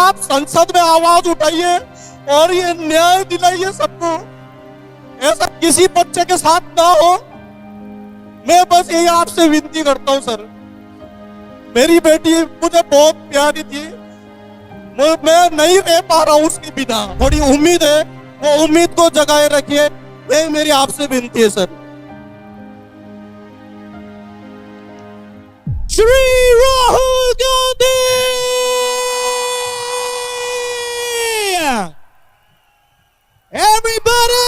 आप संसद में आवाज उठाइए और ये न्याय दिलाइए सबको, ऐसा किसी बच्चे के साथ ना हो। मैं बस यही आपसे विनती करता हूं सर। मेरी बेटी मुझे बहुत प्यारी थी, मैं नहीं रह पा रहा हूं उसके बिना। थोड़ी उम्मीद है, वो उम्मीद को जगाए रखिए, ये मेरी आपसे विनती है sir. Shri Rahul Gandhi, everybody,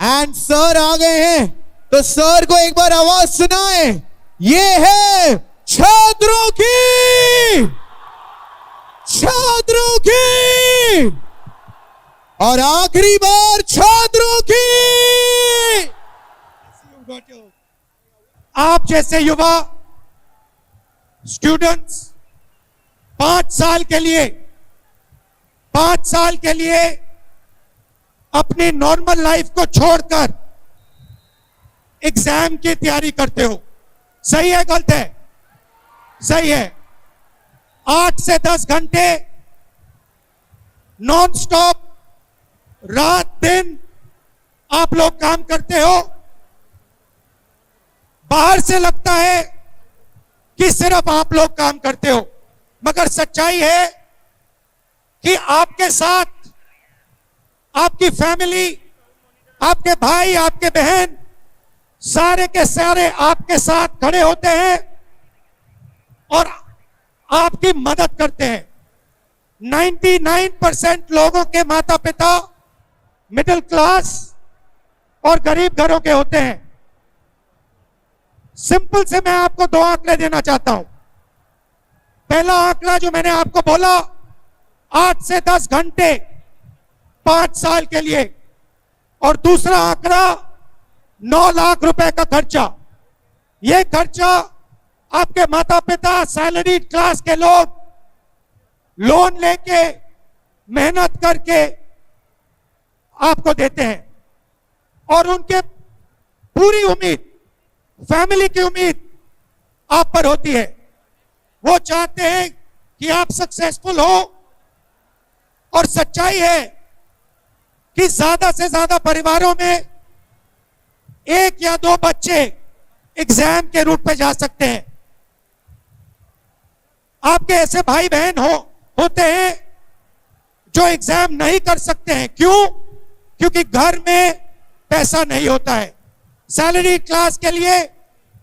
and sir आ गए हैं, तो सर को एक बार आवाज सुनाए। ये है छात्रों की, छात्रों की, और आखिरी बार छात्रों की। आप जैसे युवा स्टूडेंट्स 5 साल के लिए अपनी नॉर्मल लाइफ को छोड़कर एग्जाम की तैयारी करते हो। सही है गलत है? सही है। 8 से 10 घंटे नॉन स्टॉप रात दिन आप लोग काम करते हो। बाहर से लगता है कि सिर्फ आप लोग काम करते हो, मगर सच्चाई है कि आपके साथ आपकी फैमिली, आपके भाई, आपके बहन, सारे के सारे आपके साथ खड़े होते हैं और आपकी मदद करते हैं। 99% लोगों के माता पिता मिडिल क्लास और गरीब घरों के होते हैं। सिंपल से मैं आपको 2 आंकड़े देना चाहता हूं। पहला आंकड़ा जो मैंने आपको बोला, 8 से 10 घंटे 5 साल के लिए, और दूसरा आंकड़ा 9 लाख रुपए का खर्चा। यह खर्चा आपके माता पिता, सैलरी क्लास के लोग लोन लेके मेहनत करके आपको देते हैं, और उनके पूरी उम्मीद, फैमिली की उम्मीद आप पर होती है। वो चाहते हैं कि आप सक्सेसफुल हो, और सच्चाई है कि ज्यादा से ज्यादा परिवारों में 1 या 2 बच्चे एग्जाम के रूट पे जा सकते हैं। आपके ऐसे भाई बहन होते हैं जो एग्जाम नहीं कर सकते हैं। क्यों? क्योंकि घर में पैसा नहीं होता है। सैलरी क्लास के लिए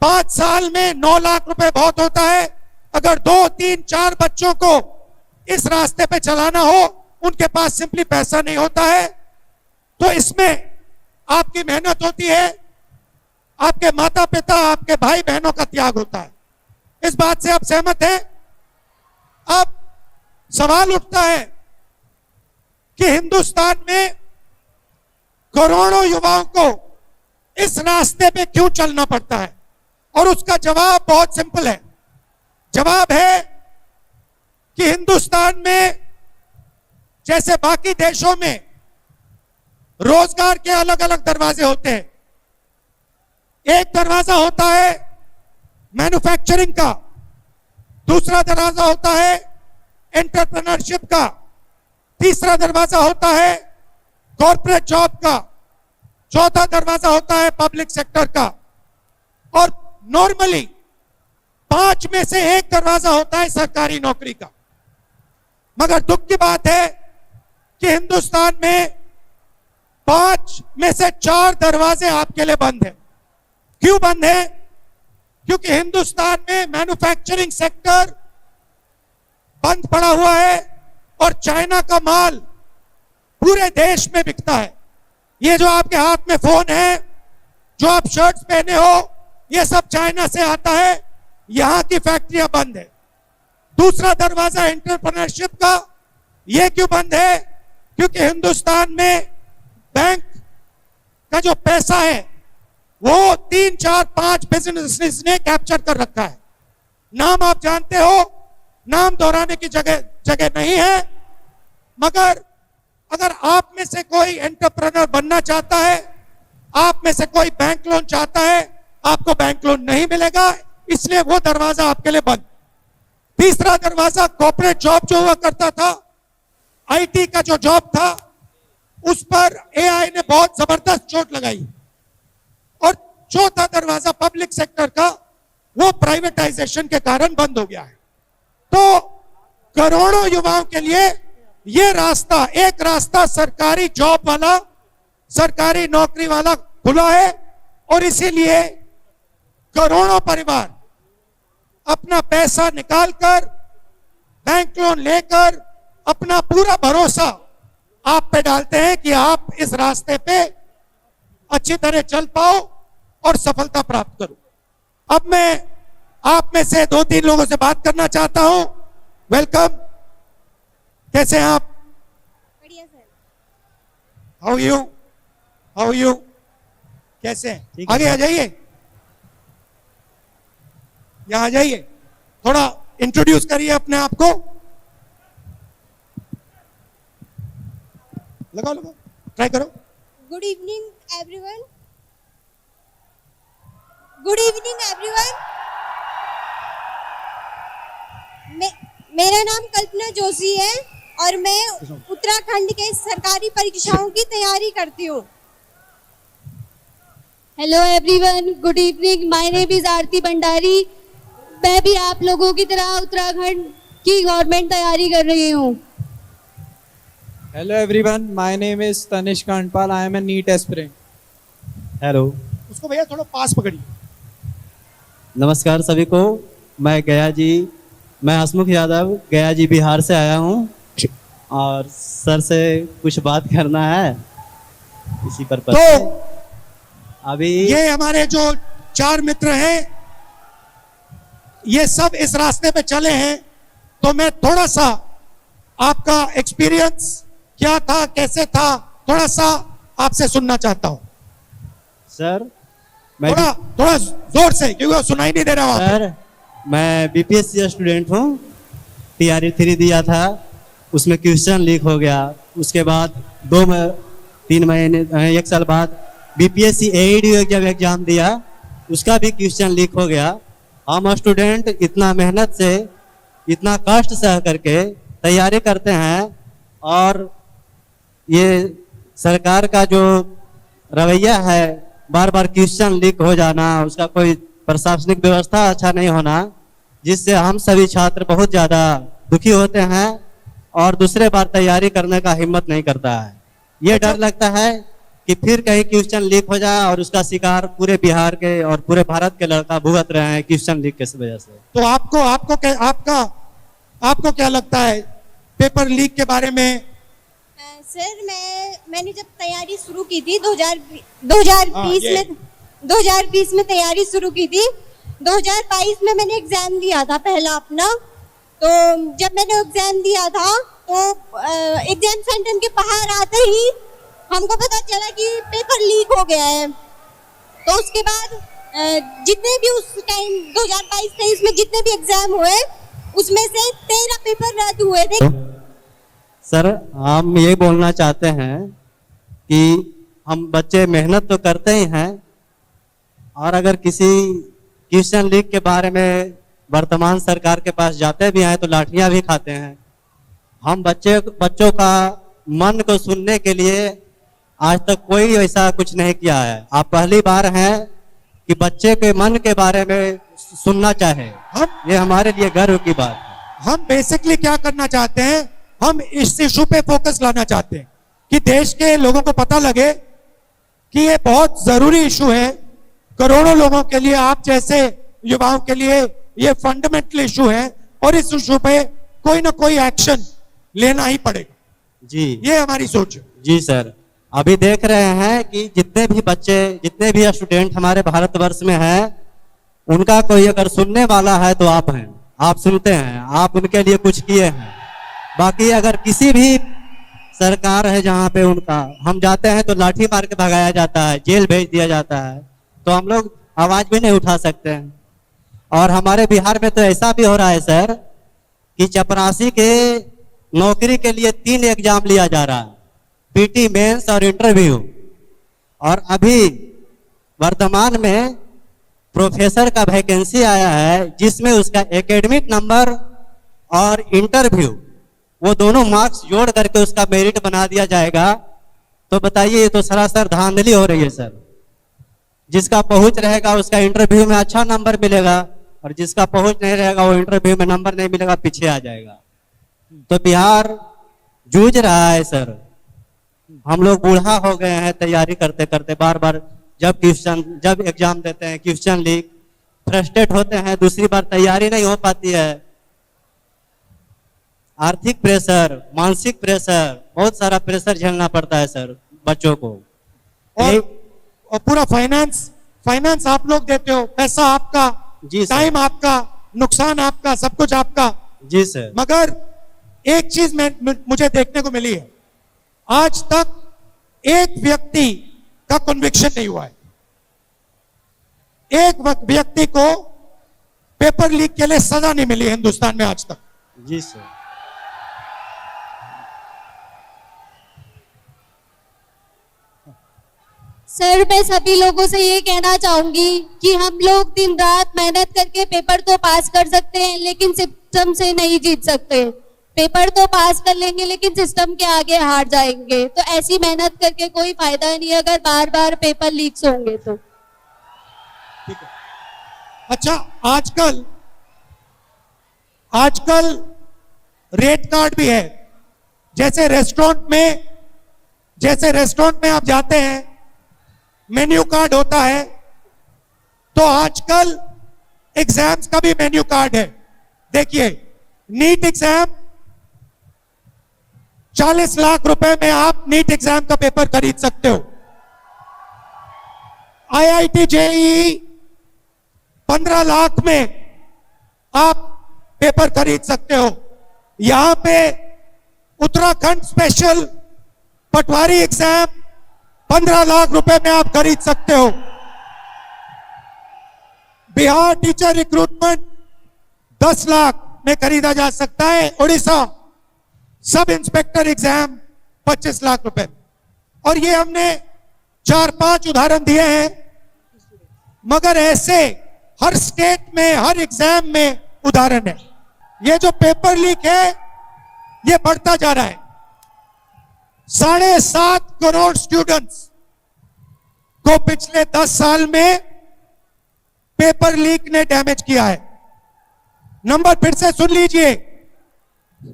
5 साल में 9 लाख रुपए बहुत होता है। अगर 2, 3, 4 बच्चों को इस रास्ते पे चलाना हो, उनके पास सिंपली पैसा नहीं होता है। तो इसमें आपकी मेहनत होती है, आपके माता पिता, आपके भाई बहनों का त्याग होता है। इस बात से आप सहमत हैं? अब सवाल उठता है कि हिंदुस्तान में करोड़ों युवाओं को इस रास्ते पे क्यों चलना पड़ता है? और उसका जवाब बहुत सिंपल है। जवाब है कि हिंदुस्तान में जैसे बाकी देशों में रोजगार के अलग अलग दरवाजे होते हैं। एक दरवाजा होता है मैन्युफैक्चरिंग का, दूसरा दरवाजा होता है एंटरप्रेन्योरशिप का, तीसरा दरवाजा होता है कॉर्पोरेट जॉब का, चौथा दरवाजा होता है पब्लिक सेक्टर का, और नॉर्मली 5 में से 1 दरवाजा होता है सरकारी नौकरी का। मगर दुख की बात है कि हिंदुस्तान में 5 में से 4 दरवाजे आपके लिए बंद हैं। क्यों बंद है? क्योंकि हिंदुस्तान में मैन्युफैक्चरिंग सेक्टर बंद पड़ा हुआ है और चाइना का माल पूरे देश में बिकता है। ये जो आपके हाथ में फोन है, जो आप शर्ट्स पहने हो, ये सब चाइना से आता है। यहां की फैक्ट्रियां बंद है। दूसरा दरवाजा एंटरप्रेन्योरशिप का, ये क्यों बंद है? क्योंकि हिंदुस्तान में बैंक का जो पैसा है वो 3, 4, 5 बिजनेस ने कैप्चर कर रखा है। नाम आप जानते हो, नाम दोहराने की जगह नहीं है, मगर अगर आप में से कोई एंटरप्रेन्योर बनना चाहता है, आप में से कोई बैंक लोन चाहता है, आपको बैंक लोन नहीं मिलेगा, इसलिए वो दरवाजा आपके लिए बंद। तीसरा दरवाजा, कॉर्पोरेट जॉब जो हुआ करता था, आईटी का जो जॉब था, उस पर एआई ने बहुत जबरदस्त चोट लगाई। और चौथा दरवाजा पब्लिक सेक्टर का, वो प्राइवेटाइजेशन के कारण बंद हो गया है। तो करोड़ों युवाओं के लिए ये रास्ता, एक रास्ता सरकारी जॉब वाला, सरकारी नौकरी वाला खुला है, और इसीलिए करोड़ों परिवार अपना पैसा निकालकर, बैंक लोन लेकर, अपना पूरा भरोसा आप पे डालते हैं कि आप इस रास्ते पे अच्छी तरह चल पाओ और सफलता प्राप्त करो। अब मैं आप में से 2-3 लोगों से बात करना चाहता हूं। वेलकम, कैसे हैं आप? बढ़िया सर। हाउ यू कैसे हैं? आगे आ जाइए, यहां आ जाइए, थोड़ा इंट्रोड्यूस करिए अपने आप को। लगाओ, ट्राई करो। Good evening everyone. Good evening everyone. मेरा नाम कल्पना जोशी है और मैं उत्तराखंड के सरकारी परीक्षाओं की तैयारी करती हूँ। Hello everyone, good evening. My name is Aarti Bhandari. मैं भी आप लोगों की तरह उत्तराखंड की गवर्नमेंट तैयारी कर रही हूँ। Hello everyone, my name is Tanish Kandpal. I am a NEET aspirant. Hello, उसको भैया थोड़ा पास पकड़िए। नमस्कार सभी को। मैं हसमुख यादव गया जी बिहार से आया हूँ और सर से कुछ बात करना है इसी पर। तो अभी ये हमारे जो 4 मित्र हैं, ये सब इस रास्ते पे चले हैं, तो मैं थोड़ा सा आपका एक्सपीरियंस क्या था, कैसे था, थोड़ा सा आपसे सुनना चाहता हूं। सर मैं थोड़ा जोर से, क्योंकि वो सुनाई नहीं दे रहा वहां पे। सर मैं बीपीएससी स्टूडेंट हूँ। तैयारी 3 दिया था, उसमें क्वेश्चन लीक हो गया। उसके बाद 3 महीने 1 साल बाद बीपीएससी एईडी जब एग्जाम दिया, उसका भी क्वेश्चन लीक हो गया। हम स्टूडेंट इतना मेहनत से, इतना कष्ट सह करके तैयारी करते हैं, और ये सरकार का जो रवैया है, बार बार क्वेश्चन लीक हो जाना, उसका कोई प्रशासनिक व्यवस्था अच्छा नहीं होना, जिससे हम सभी छात्र बहुत ज़्यादा दुखी होते हैं और दूसरे बार तैयारी करने का हिम्मत नहीं करता है। ये डर लगता है कि फिर कहीं क्वेश्चन लीक हो जाए और उसका शिकार पूरे बिहार के और पूरे भारत के लड़का भुगत रहे हैं क्वेश्चन लीक की वजह से। तो आपको क्या लगता है पेपर लीक के बारे में? सर मैंने जब तैयारी शुरू की थी 2020 में तैयारी शुरू की थी। 2022 में मैंने एग्जाम दिया था पहला अपना। तो जब मैंने एग्जाम दिया था तो एग्जाम सेंटर के बाहर आते ही हमको पता चला कि पेपर लीक हो गया है। तो उसके बाद जितने भी उस टाइम 2022-23 में जितने भी एग्जाम हुए, उसमें से 13 पेपर रद्द हुए थे। सर हम ये बोलना चाहते हैं कि हम बच्चे मेहनत तो करते ही हैं, और अगर किसी क्वेश्चन लीक के बारे में वर्तमान सरकार के पास जाते भी हैं तो लाठियां भी खाते हैं। हम बच्चों का मन को सुनने के लिए आज तक कोई ऐसा कुछ नहीं किया है। आप पहली बार हैं कि बच्चे के मन के बारे में सुनना चाहे, ये हमारे लिए गर्व की बात है। हम बेसिकली क्या करना चाहते हैं, हम इस इशू पे फोकस लाना चाहते हैं कि देश के लोगों को पता लगे कि ये बहुत जरूरी इशू है। करोड़ों लोगों के लिए, आप जैसे युवाओं के लिए ये फंडामेंटल इशू है, और इस इशू पे कोई ना कोई एक्शन लेना ही पड़ेगा। जी, ये हमारी सोच है। जी सर, अभी देख रहे हैं कि जितने भी बच्चे, जितने भी स्टूडेंट हमारे भारतवर्ष में हैं, उनका कोई अगर सुनने वाला है तो आप हैं। आप सुनते हैं, आप उनके लिए कुछ किए हैं। बाकी अगर किसी भी सरकार है जहाँ पे उनका हम जाते हैं तो लाठी मार के भगाया जाता है, जेल भेज दिया जाता है, तो हम लोग आवाज भी नहीं उठा सकते हैं। और हमारे बिहार में तो ऐसा भी हो रहा है सर कि चपरासी के नौकरी के लिए 3 एग्जाम लिया जा रहा है, पीटी, मेंस और इंटरव्यू। और अभी वर्तमान में प्रोफेसर का वैकेंसी आया है, जिसमें उसका एकेडमिक नंबर और इंटरव्यू वो दोनों मार्क्स जोड़ करके उसका मेरिट बना दिया जाएगा। तो बताइए, ये तो सरासर धांधली हो रही है सर। जिसका पहुंच रहेगा उसका इंटरव्यू में अच्छा नंबर मिलेगा, और जिसका पहुंच नहीं रहेगा वो इंटरव्यू में नंबर नहीं मिलेगा, पीछे आ जाएगा। तो बिहार जूझ रहा है सर। हम लोग बूढ़ा हो गए हैं तैयारी करते करते, बार बार जब एग्जाम देते हैं क्वेश्चन लीक, फ्रस्ट्रेट होते हैं, दूसरी बार तैयारी नहीं हो पाती है। आर्थिक प्रेशर, मानसिक प्रेशर, बहुत सारा प्रेशर झेलना पड़ता है सर बच्चों को। और पूरा फाइनेंस आप लोग देते हो, पैसा आपका, जी सर। टाइम आपका, नुकसान आपका, सब कुछ आपका। जी सर। मगर एक चीज मुझे देखने को मिली है, आज तक एक व्यक्ति का कन्विक्शन नहीं हुआ है। एक व्यक्ति को पेपर लीक के लिए सजा नहीं मिली है हिंदुस्तान में आज तक। जी सर। सर, मैं सभी लोगों से ये कहना चाहूंगी कि हम लोग दिन रात मेहनत करके पेपर तो पास कर सकते हैं, लेकिन सिस्टम से नहीं जीत सकते। पेपर तो पास कर लेंगे लेकिन सिस्टम के आगे हार जाएंगे। तो ऐसी मेहनत करके कोई फायदा नहीं अगर बार बार पेपर लीक्स होंगे तो। ठीक है। अच्छा, आजकल रेट कार्ड भी है। जैसे रेस्टोरेंट में आप जाते हैं, मेन्यू कार्ड होता है, तो आजकल एग्जाम्स का भी मेन्यू कार्ड है। देखिए, नीट एग्जाम 40 लाख रुपए में आप नीट एग्जाम का पेपर खरीद सकते हो। IIT JEE 15 लाख में आप पेपर खरीद सकते हो। यहां पे उत्तराखंड स्पेशल पटवारी एग्जाम 15 लाख रुपए में आप खरीद सकते हो। बिहार टीचर रिक्रूटमेंट 10 लाख में खरीदा जा सकता है। Orissa sub inspector exam 25 lakh रुपए। और ये हमने 4-5 उदाहरण दिए हैं, मगर ऐसे हर स्टेट में, हर एग्जाम में उदाहरण है। ये जो पेपर लीक है ये बढ़ता जा रहा है। 7.5 करोड़ स्टूडेंट्स को पिछले 10 साल में पेपर लीक ने डैमेज किया है। नंबर फिर से सुन लीजिए,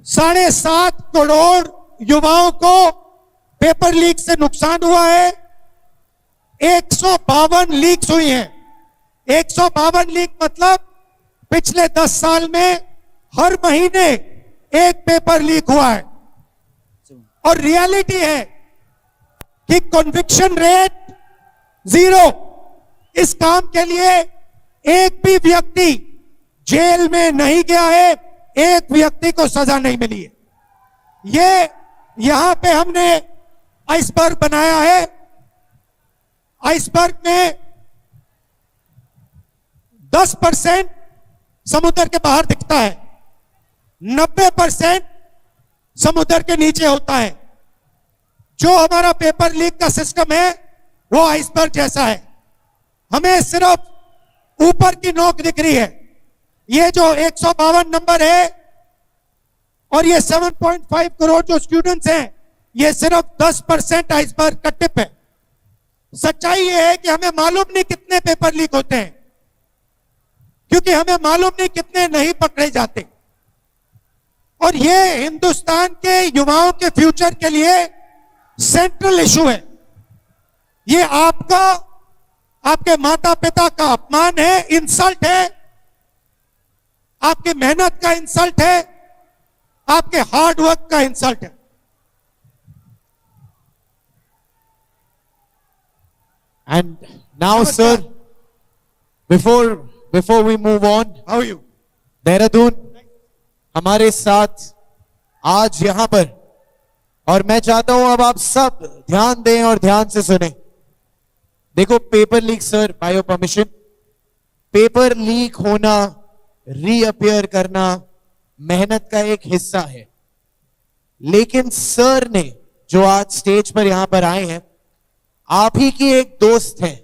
7.5 करोड़ युवाओं को पेपर लीक से नुकसान हुआ है। 152 लीक्स हुई हैं। 152 लीक मतलब पिछले 10 साल में हर महीने एक पेपर लीक हुआ है। और रियलिटी है कि कन्विक्शन रेट 0। इस काम के लिए एक भी व्यक्ति जेल में नहीं गया है, एक व्यक्ति को सजा नहीं मिली है। ये यहां पे हमने आइसबर्ग बनाया है। आइसबर्ग में 10% समुद्र के बाहर दिखता है, 90% समुद्र के नीचे होता है। जो हमारा पेपर लीक का सिस्टम है वो आइसबर्ग जैसा है। हमें सिर्फ ऊपर की नोक दिख रही है। ये जो 152 नंबर है और ये 7.5 करोड़ जो स्टूडेंट्स हैं, ये सिर्फ 10% आइसबर्ग का टिप है। सच्चाई ये है कि हमें मालूम नहीं कितने पेपर लीक होते हैं, क्योंकि हमें मालूम नहीं कितने नहीं पकड़े जाते। और ये हिंदुस्तान के युवाओं के फ्यूचर के लिए सेंट्रल इशू है। ये आपका, आपके माता पिता का अपमान है, इंसल्ट है, आपकी मेहनत का इंसल्ट है, आपके हार्ड वर्क का इंसल्ट है। And now, sir, before we move on, How are you? Dehradun हमारे साथ आज यहां पर, और मैं चाहता हूं अब आप सब ध्यान दें और ध्यान से सुने। देखो, paper leak sir, by your permission, paper leak होना, रीअपियर करना मेहनत का एक हिस्सा है। लेकिन सर ने जो आज स्टेज पर यहां पर आए हैं, आप ही की एक दोस्त हैं,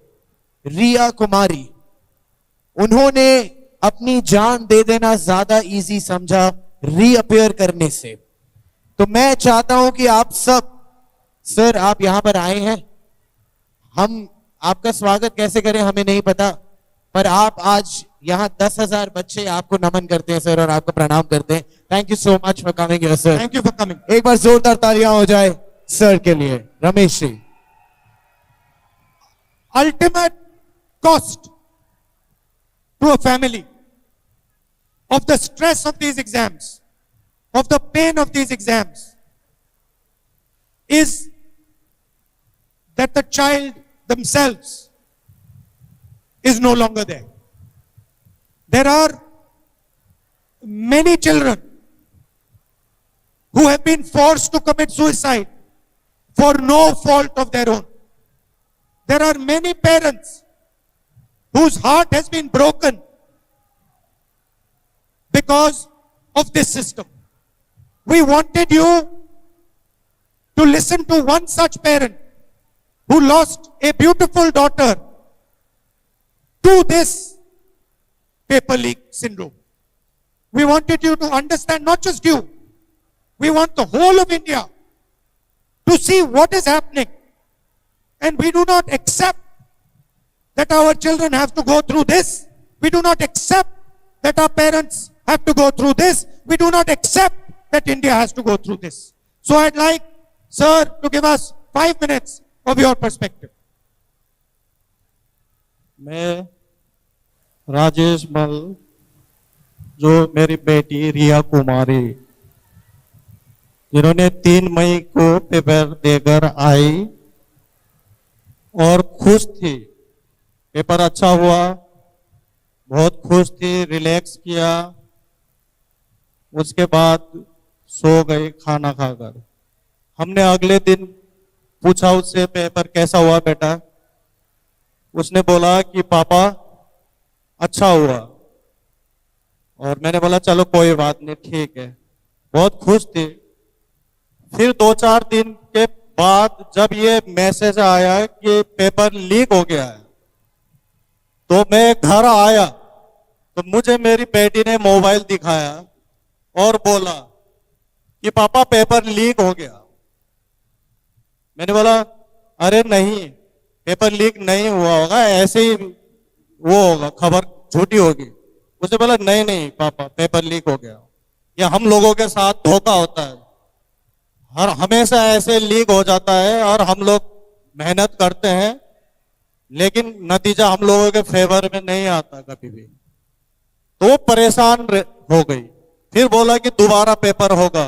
रिया कुमारी, उन्होंने अपनी जान दे देना ज्यादा इजी समझा रीअपियर करने से। तो मैं चाहता हूं कि आप सब, सर आप यहां पर आए हैं, हम आपका स्वागत कैसे करें हमें नहीं पता, पर आप आज यहां 10,000 बच्चे आपको नमन करते हैं सर और आपको प्रणाम करते हैं। Thank you so much for coming here sir. Thank you for coming. एक बार जोरदार तालियां हो जाए सर के लिए। Ramesh ji. Ultimate cost to a family of the stress of these exams, of the pain of these exams, is that the child themselves is no longer there. There are many children who have been forced to commit suicide for no fault of their own. There are many parents whose heart has been broken because of this system. We wanted you to listen to one such parent who lost a beautiful daughter to this paper leak syndrome. We wanted you to understand, not just you, we want the whole of India to see what is happening. And we do not accept that our children have to go through this. We do not accept that our parents have to go through this. We do not accept that India has to go through this. So I'd like, sir, to give us 5 minutes of your perspective. मैं राजेश मल, जो मेरी बेटी रिया कुमारी, जिन्होंने 3 मई को paper देकर आई और खुश थी, पेपर अच्छा हुआ, बहुत खुश थी, रिलैक्स किया, उसके बाद सो गई खाना खाकर। हमने अगले दिन पूछा उससे, पेपर कैसा हुआ बेटा? उसने बोला कि पापा अच्छा हुआ। और मैंने बोला चलो कोई बात नहीं, ठीक है। बहुत खुश थी। फिर 2-4 दिन के बाद जब ये मैसेज आया कि पेपर लीक हो गया है, तो मैं घर आया तो मुझे मेरी बेटी ने मोबाइल दिखाया और बोला कि पापा पेपर लीक हो गया। मैंने बोला अरे नहीं, पेपर लीक नहीं हुआ होगा, ऐसे ही वो होगा, खबर झूठी होगी। उसने बोला नहीं नहीं पापा पेपर लीक हो गया। ये हम लोगों के साथ धोखा होता है, हर हमेशा ऐसे लीक हो जाता है और हम लोग मेहनत करते हैं लेकिन नतीजा हम लोगों के फेवर में नहीं आता कभी भी। तो वो परेशान हो गई। फिर बोला कि दोबारा पेपर होगा।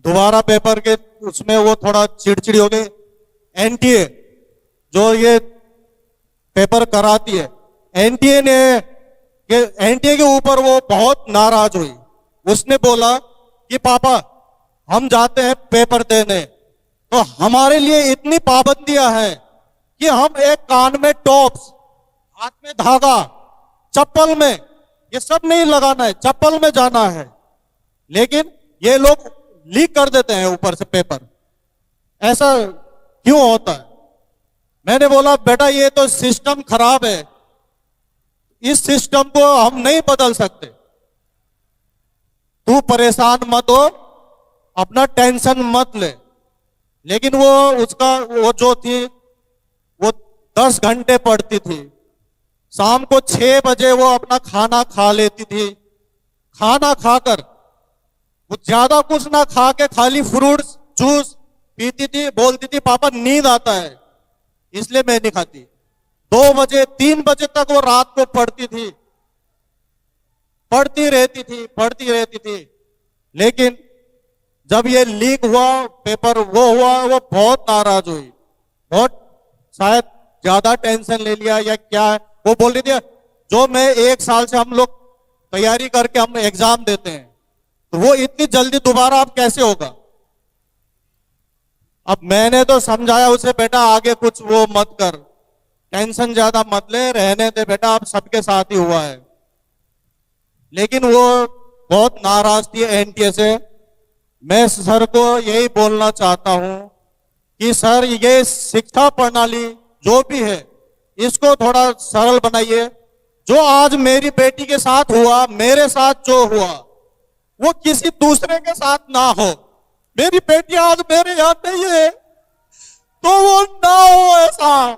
दोबारा पेपर के उसमें वो थोड़ा चिड़चिड़ी हो गई। एनटीए जो ये पेपर कराती है, एनटीए के ऊपर वो बहुत नाराज हुई। उसने बोला कि पापा हम जाते हैं पेपर देने, तो हमारे लिए इतनी पाबंदियां हैं कि हम एक कान में टॉप्स, हाथ में धागा, चप्पल में, ये सब नहीं लगाना है, चप्पल में जाना है। लेकिन ये लोग लीक कर देते हैं ऊपर से पेपर। ऐसा क्यों होता है? मैंने बोला बेटा ये तो सिस्टम खराब है, इस सिस्टम को हम नहीं बदल सकते। तू परेशान मत हो, अपना टेंशन मत ले। लेकिन वो जो थी वो 10 घंटे पढ़ती थी, शाम को 6 बजे वो अपना खाना खा लेती थी। खाना खाकर वो ज्यादा कुछ ना खा के खाली फ्रूट्स जूस पीती थी। बोलती थी पापा नींद आता है इसलिए मैं नहीं खाती। 2 बजे 3 बजे तक वो रात को पढ़ती थी, पढ़ती रहती थी। लेकिन जब ये लीक हुआ पेपर, वो बहुत नाराज हुई, बहुत शायद ज्यादा टेंशन ले लिया या क्या है। वो बोल रही थी जो मैं 1 साल से हम लोग तैयारी करके हम एग्जाम देते हैं, तो वो इतनी जल्दी दोबारा अब कैसे होगा। अब मैंने तो समझाया उसे बेटा आगे कुछ वो मत कर, टेंशन ज्यादा मत ले, रहने दे बेटा, अब सबके साथ ही हुआ है। लेकिन वो बहुत नाराज थी एनटीए से। मैं सर को यही बोलना चाहता हूं कि सर ये शिक्षा प्रणाली जो भी है इसको थोड़ा सरल बनाइए। जो आज मेरी बेटी के साथ हुआ, मेरे साथ जो हुआ, वो किसी दूसरे के साथ ना हो। मेरी बेटी आज मेरे यहाँ नहीं है तो वो ना हो ऐसा।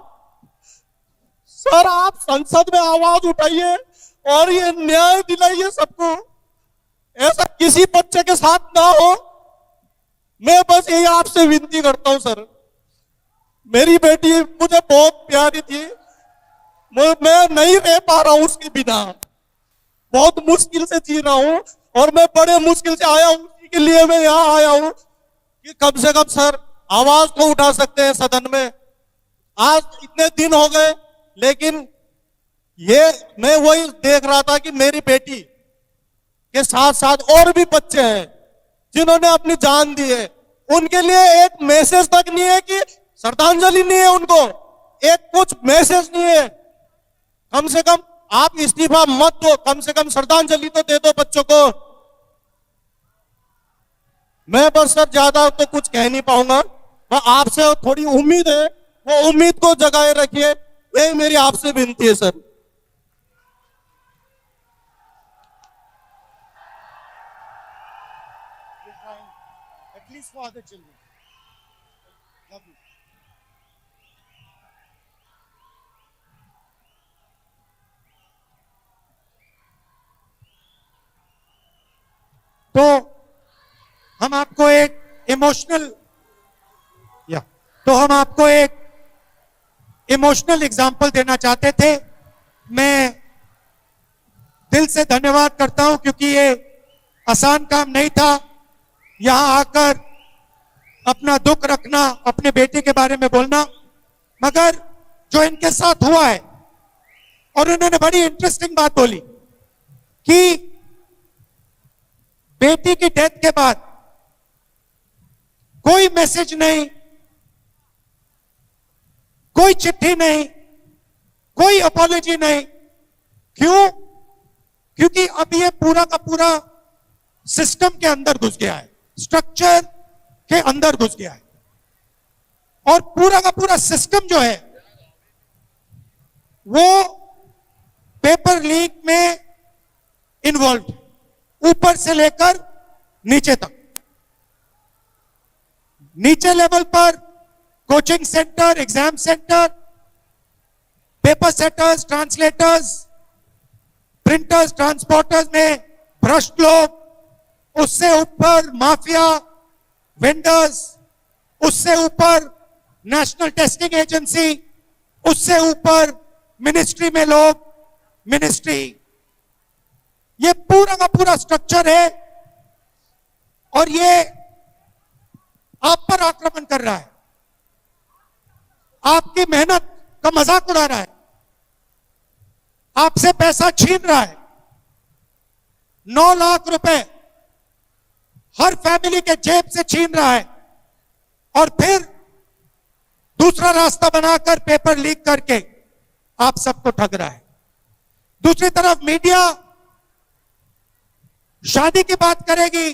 सर आप संसद में आवाज उठाइए और ये न्याय दिलाइए सबको, ऐसा किसी बच्चे के साथ ना हो। मैं बस यही आपसे विनती करता हूं सर। मेरी बेटी मुझे बहुत प्यारी थी, मैं नहीं रह पा रहा हूं उसके बिना, बहुत मुश्किल से जी रहा हूं और मैं बड़े मुश्किल से आया हूं। उसी के लिए मैं यहाँ आया हूं कि कम से कम सर आवाज तो उठा सकते हैं सदन में। आज इतने दिन हो गए, लेकिन ये मैं वही देख रहा था कि मेरी बेटी के साथ साथ और भी बच्चे हैं जिन्होंने अपनी जान दी है। उनके लिए एक मैसेज तक नहीं है, कि श्रद्धांजलि नहीं है उनको, एक कुछ मैसेज नहीं है। कम से कम आप इस्तीफा मत दो, कम से कम श्रद्धांजलि तो दे दो बच्चों को। मैं बस सर ज्यादा तो कुछ कह नहीं पाऊंगा, मैं आपसे थोड़ी उम्मीद है, वो उम्मीद को जगाए रखिए, यही मेरी आपसे विनती है सर। तो हम आपको एक इमोशनल एग्जाम्पल देना चाहते थे। मैं दिल से धन्यवाद करता हूं, क्योंकि ये आसान काम नहीं था यहां आकर अपना दुख रखना, अपने बेटे के बारे में बोलना। मगर जो इनके साथ हुआ है, और उन्होंने बड़ी इंटरेस्टिंग बात बोली कि बेटी की डेथ के बाद कोई मैसेज नहीं, कोई चिट्ठी नहीं, कोई अपॉलॉजी नहीं। क्यों? क्योंकि अब ये पूरा का पूरा सिस्टम के अंदर घुस गया है, स्ट्रक्चर के अंदर घुस गया है, और पूरा का पूरा सिस्टम जो है वो पेपर लीक में इन्वॉल्व, ऊपर से लेकर नीचे तक। नीचे लेवल पर coaching centre, exam centre, paper setters, translators, printers, transporters में भ्रष्ट लोग, उससे ऊपर माफिया, वेंडर्स, उससे ऊपर नेशनल टेस्टिंग एजेंसी, उससे ऊपर मिनिस्ट्री में लोग, मिनिस्ट्री, ये पूरा का पूरा स्ट्रक्चर है, और ये आप पर आक्रमण कर रहा है, आपकी मेहनत का मजाक उड़ा रहा है, आपसे पैसा छीन रहा है। 9 लाख रुपए हर फैमिली के जेब से छीन रहा है, और फिर दूसरा रास्ता बनाकर पेपर लीक करके आप सबको ठग रहा है। दूसरी तरफ मीडिया शादी की बात करेगी,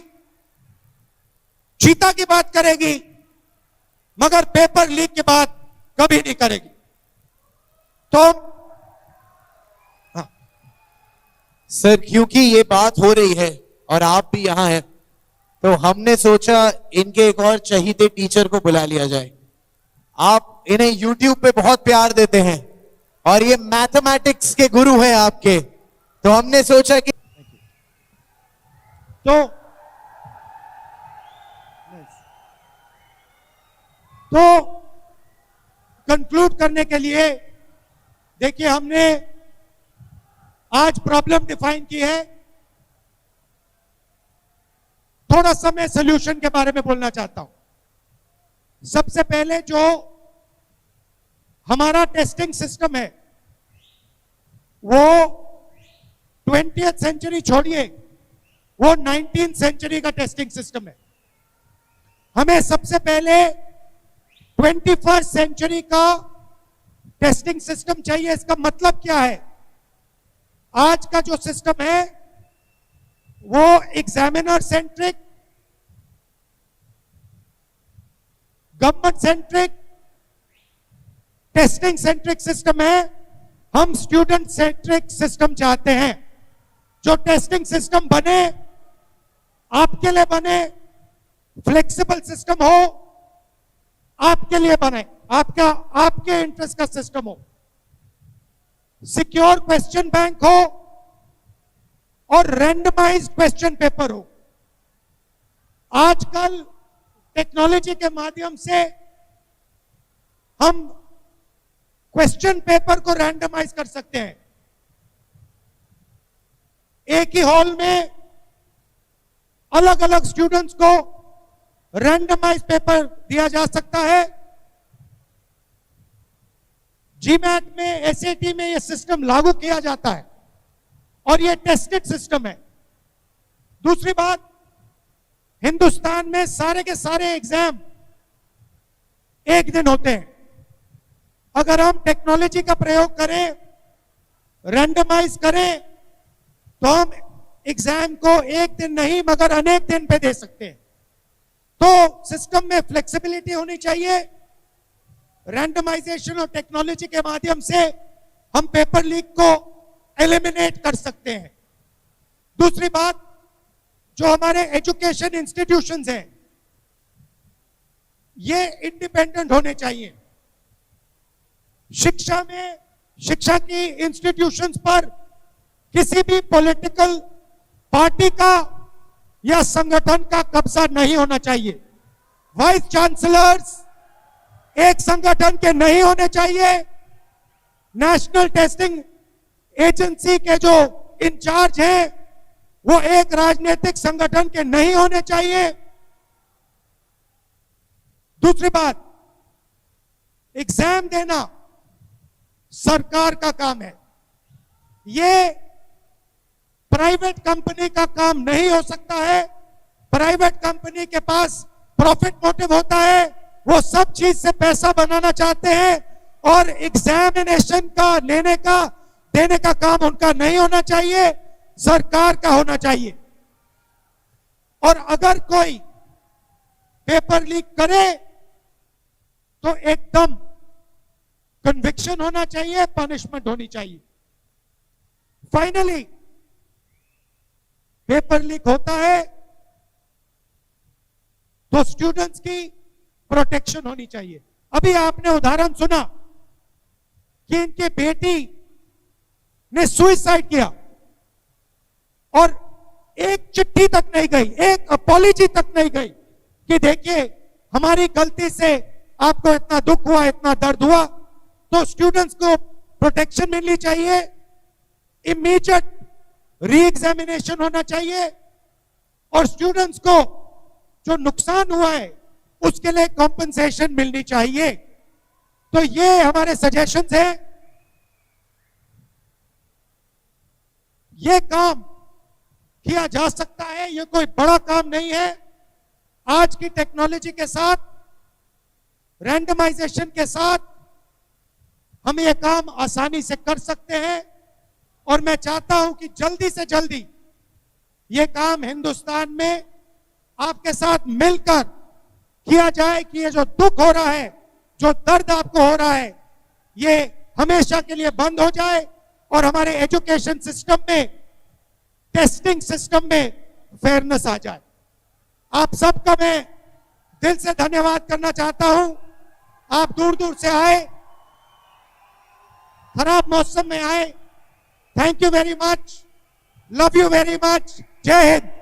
चीता की बात करेगी, मगर पेपर लीक की बात कभी नहीं करेगी। तो सर, क्योंकि ये बात हो रही है और आप भी यहां हैं, तो हमने सोचा इनके एक और चहीते टीचर को बुला लिया जाए। आप इन्हें YouTube पे बहुत प्यार देते हैं और ये मैथमेटिक्स के गुरु हैं आपके, तो हमने सोचा कि तो कंक्लूड करने के लिए देखिए, हमने आज प्रॉब्लम डिफाइन की है। थोड़ा सा मैं सॉल्यूशन के बारे में बोलना चाहता हूं। सबसे पहले जो हमारा टेस्टिंग सिस्टम है वो 20th सेंचुरी छोड़िए, वो 19th सेंचुरी का टेस्टिंग सिस्टम है। हमें सबसे पहले 21st सेंचुरी का टेस्टिंग सिस्टम चाहिए। इसका मतलब क्या है? आज का जो सिस्टम है वो examiner centric, government centric, testing centric system है, हम स्टूडेंट सेंट्रिक सिस्टम चाहते हैं। जो टेस्टिंग सिस्टम बने, आपके लिए बने, फ्लेक्सिबल सिस्टम हो, आपके लिए बने, आपके इंटरेस्ट का सिस्टम हो, सिक्योर क्वेश्चन बैंक हो और रैंडमाइज्ड क्वेश्चन पेपर हो। आजकल टेक्नोलॉजी के माध्यम से हम क्वेश्चन पेपर को रैंडमाइज कर सकते हैं। एक ही हॉल में अलग अलग स्टूडेंट्स को रैंडमाइज पेपर दिया जा सकता है। जीमैट में, एसएटी में यह सिस्टम लागू किया जाता है और यह टेस्टेड सिस्टम है। दूसरी बात, हिंदुस्तान में सारे के सारे एग्जाम एक दिन होते हैं। अगर हम टेक्नोलॉजी का प्रयोग करें, रैंडमाइज करें, तो हम एग्जाम को एक दिन नहीं मगर अनेक दिन पे दे सकते हैं। तो सिस्टम में फ्लेक्सिबिलिटी होनी चाहिए। रैंडमाइजेशन और टेक्नोलॉजी के माध्यम से हम पेपर लीक को एलिमिनेट कर सकते हैं। दूसरी बात, जो हमारे एजुकेशन इंस्टीट्यूशंस हैं, ये इंडिपेंडेंट होने चाहिए। शिक्षा में, शिक्षा की इंस्टीट्यूशंस पर किसी भी पॉलिटिकल पार्टी का या संगठन का कब्जा नहीं होना चाहिए। वाइस चांसलर्स एक संगठन के नहीं होने चाहिए। नेशनल टेस्टिंग एजेंसी के जो इंचार्ज हैं वो एक राजनीतिक संगठन के नहीं होने चाहिए। दूसरी बात, एग्जाम देना सरकार का काम है। ये प्राइवेट कंपनी का काम नहीं हो सकता है। प्राइवेट कंपनी के पास प्रॉफिट मोटिव होता है, वो सब चीज से पैसा बनाना चाहते हैं और एग्जामिनेशन का देने का काम उनका नहीं होना चाहिए, सरकार का होना चाहिए। और अगर कोई पेपर लीक करे तो एकदम कन्विक्शन होना चाहिए, पनिशमेंट होनी चाहिए। फाइनली, पेपर लीक होता है तो स्टूडेंट्स की प्रोटेक्शन होनी चाहिए। अभी आपने उदाहरण सुना कि इनकी बेटी ने सुसाइड किया और एक चिट्ठी तक नहीं गई, एक अपॉलॉजी तक नहीं गई कि देखिए हमारी गलती से आपको इतना दुख हुआ, इतना दर्द हुआ। तो स्टूडेंट्स को प्रोटेक्शन मिलनी चाहिए, इमीडिएट री एग्जामिनेशन होना चाहिए और स्टूडेंट्स को जो नुकसान हुआ है उसके लिए कॉम्पेंसेशन मिलनी चाहिए। तो ये हमारे सजेशंस हैं। ये काम किया जा सकता है, ये कोई बड़ा काम नहीं है। आज की टेक्नोलॉजी के साथ, रैंडमाइजेशन के साथ हम ये काम आसानी से कर सकते हैं और मैं चाहता हूं कि जल्दी से जल्दी ये काम हिंदुस्तान में आपके साथ मिलकर किया जाए कि ये जो दुख हो रहा है, जो दर्द आपको हो रहा है, ये हमेशा के लिए बंद हो जाए और हमारे एजुकेशन सिस्टम में, टेस्टिंग सिस्टम में फेयरनेस आ जाए। आप सबका मैं दिल से धन्यवाद करना चाहता हूं। आप दूर दूर से आए, खराब मौसम में आए। Thank you very much, love you very much. जय हिंद।